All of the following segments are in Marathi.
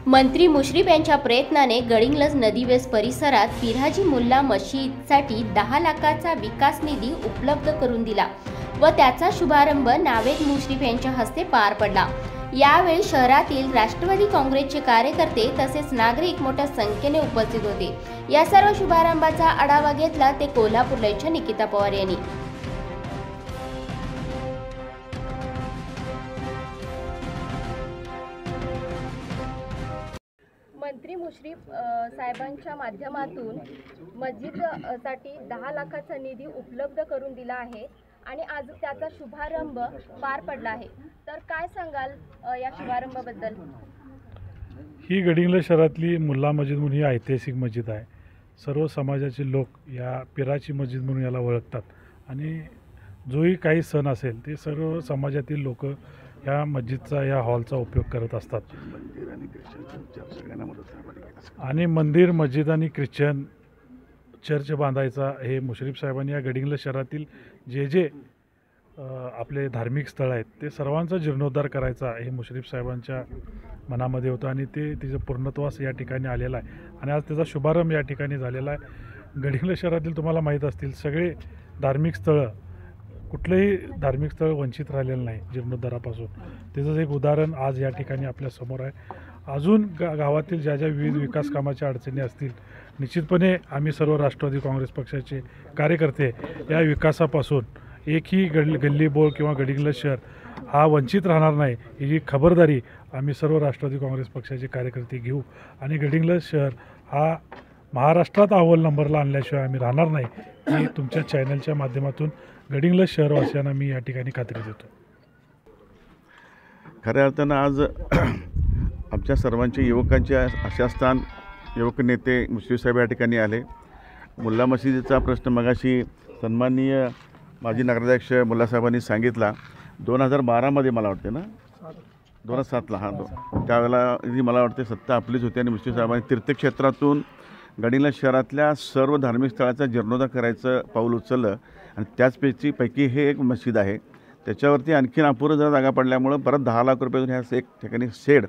मंत्री मुश्रीफ यांच्या प्रयत्नाने गडिंग्लज नदीवेस परिसरात पिराजी मुल्ला मशीदसाठी 10 लाखाचा विकास निधी उपलब्ध करून दिला व त्याचा शुभारंभ नावेद मुश्रीफ यांच्या हस्ते पार पडला। यावेळी शहरातील राष्ट्रवादी काँग्रेसचे कार्यकर्ते तसेच नागरिक मोठ्या संख्येने उपस्थित होते। या सर्व शुभारंभाचा आढावा घेतला ते कोल्हापूरच्या निकिता पवार यांनी। मंत्री मुश्रीफ साहेबांच्या माध्यमातून मस्जिदसाठी 10 लाखाचा निधी उपलब्ध करून दिला आहे आणि आज त्याचा शुभारंभ पार पडला आहे। तर काय सांगाल या शुभारंभाबद्दल? ही गडिंग्लज शहरातली मुल्ला मस्जिद म्हणून ही ऐतिहासिक मस्जिद आहे। सर्व समाजाचे लोक या पिराची मस्जिद म्हणून याला ओळखतात आणि जोही काही सण असेल ते सर्व समाजातील लोक या मस्जिदचा या हॉलचा उपयोग करत असतात आणि मंदिर मस्जिद आणि ख्रिश्चन चर्च बांधायचा हे मुश्रीफ साहेबांनी या गडिंग्लज शहरातील जे आपले धार्मिक स्थळ आहेत ते सर्वांचा जीर्णोद्धार करायचा हे मुश्रीफ साहेबांच्या मनामध्ये होतं आणि ते तिचं पूर्णत्वास या ठिकाणी आलेलं आहे आणि आज त्याचा शुभारंभ या ठिकाणी झालेला आहे। गडिंग्लज शहरातील तुम्हाला माहीत असतील सगळे धार्मिक स्थळं, कुठलंही धार्मिक स्थळ वंचित राहिलेलं नाही जीर्णोद्धारापासून। त्याचंच एक उदाहरण आज या ठिकाणी आपल्यासमोर आहे। अजून गावातील ज्या विविध विकास कामाच्या अडचणी असतील निश्चितपणे आम्ही सर्व राष्ट्रवादी काँग्रेस पक्षाचे कार्यकर्ते या विकासापासून एकही गल्ली बोळ किंवा गडिंग्लज शहर हा वंचित राहणार नाही ही खबरदारी आम्ही सर्व राष्ट्रवादी काँग्रेस पक्षाचे कार्यकर्ते घेऊ आणि गडिंग्लज शहर हा महाराष्ट्रात अव्वल नंबरला आणल्याशिवाय आम्ही राहणार नाही ही तुमच्या चॅनलच्या माध्यमातून गडिंग्लज शहरवासियांना मी या ठिकाणी खात्री देतो। खऱ्या अर्थानं आज आमच्या सर्वांचे युवकांचे आशास्थान युवक नेते मुश्रीफ साहेब या ठिकाणी आले। मुल्ला मशिदीचा प्रश्न मगाशी सन्माननीय माजी नगराध्यक्ष मुल्ला साहेबांनी सांगितला। 2012मध्ये मला वाटते ना 2007ला त्यावेळेला मला वाटते सत्ता आपलीच होती आणि मुश्रीफ साहेबांनी तीर्थक्षेत्रातून गडिंग्लज शहरातल्या सर्व धार्मिक स्थळाचा जीर्णोद्धार करायचं पाऊल उचललं आणि त्याचपैकी हे एक मस्जिद आहे। त्याच्यावरती आणखीन अपुरं जर जागा पडल्यामुळं परत 10 लाख रुपयातून ह्या एक ठिकाणी शेड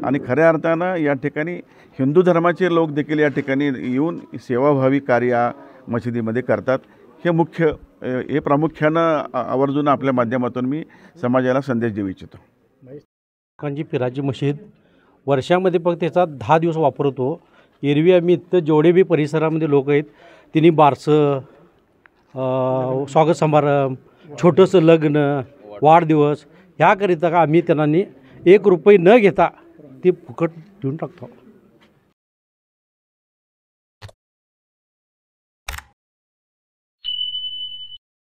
आणि खऱ्या अर्थानं या ठिकाणी हिंदू धर्माचे लोक देखील या ठिकाणी येऊन सेवाभावी कार्य मशिदीमध्ये करतात। हे प्रामुख्यानं आवर्जून आपल्या माध्यमातून मी समाजाला संदेश देऊ इच्छितो। कांजी पिराची मशीद वर्षामध्ये फक्त त्याचा 10 दिवस वापरतो। एरवी आम्ही इथं जेवढे बी परिसरामध्ये लोक आहेत तिन्ही बारसं स्वागत समारंभ छोटंसं लग्न वाढदिवस ह्याकरिता का आम्ही त्यांना 1 रुपये न घेता ते फुकट देऊन टाकतो।